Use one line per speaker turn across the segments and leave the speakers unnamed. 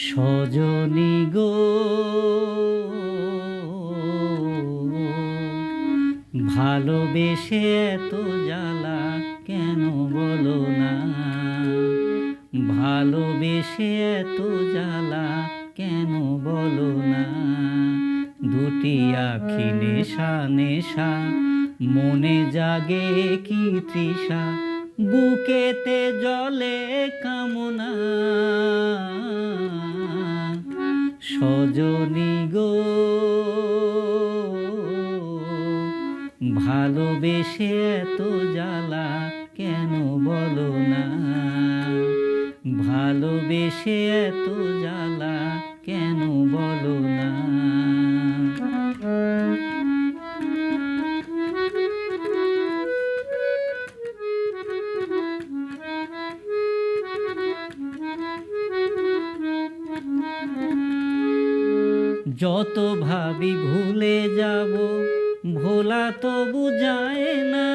সজনী গো, ভালোবেসে এত জ্বালা কেন বলো না? ভালোবেসে এত জ্বালা কেন বলো না? দুটি আখি নেশা নেশা, মনে জাগে কি তৃষা, বুকেতে জ্বলে কামনা। সজনী গো, ভালোবেসে এত জ্বালা কেন বলো না? ভালোবেসে এত জ্বালা কেন বলো না? যত ভাবি ভুলে যাব, ভোলা তবু যায় না।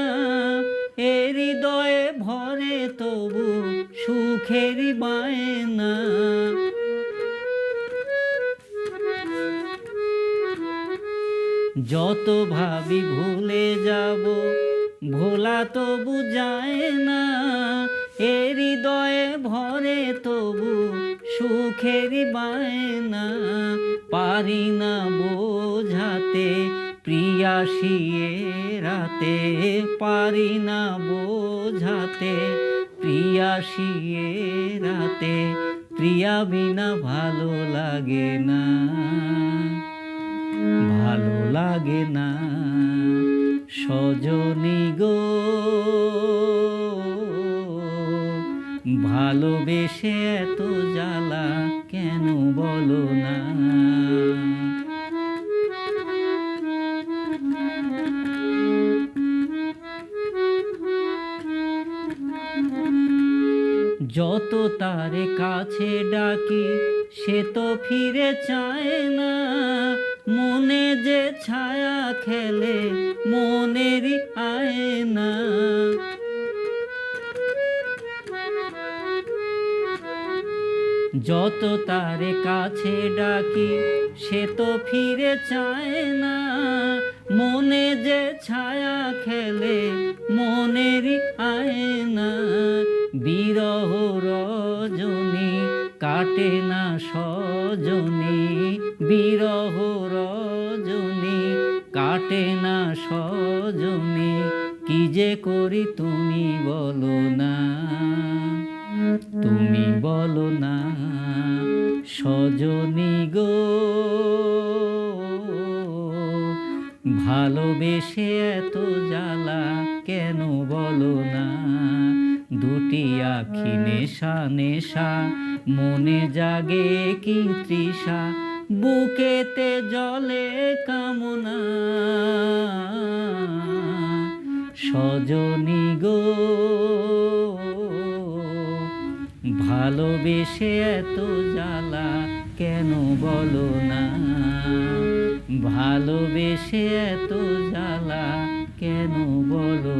এ হৃদয়ে ভরে তবু সুখেরই বায়না। যত ভাবি ভুলে যাব, ভোলা তবু যায় না। এ হৃদয়ে ভরে তবু সুখেরই বায়না। পারি না বোঝাতে প্রিয়াসী এ রাতে, পারি না বোঝাতে প্রিয়াসী এ রাতে। প্রিয়া বিনা ভালো লাগে না, ভালো লাগে না। সজনী গো, ভালোবেসে এত জ্বালা কেন বলো না? যত তারে কাছে ডাকি সে তো ফিরে চায় না। মনে যে ছায়া খেলে মনেরই আয়না। যত তারে কাছে ডাকি সে তো ফিরে চায় না। মনে যে ছায়া খেলে মনেরই আয়না। বিরহ রজনী কাটে না সজনী, বিরহ রজনী কাটে না সজনী। কি যে করি তুমি বলো না, তুমি বলো না? সজনী গো, ভালোবেসে এত জ্বালা কেন বলো না? দুটি আখি নেশা নেশা, মনে জাগে কি তৃষা, বুকেতে জ্বলে কামনা। সজনী গো, ভালোবেসে এত জ্বালা কেন বলো না? ভালোবেসে এত জ্বালা কেন বলো